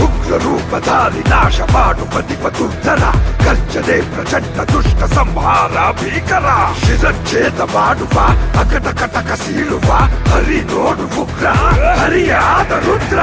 ఉగ్రరూపధారి నాశపాటు పతిపతుర్ధర గర్జనే ప్రచండ దుష్ట సంహార భీకర శిరచ్ఛేద మాడువా అకట కటక శీలువా హరి నోడు ఉగ్ర హరి ఆద రుద్ర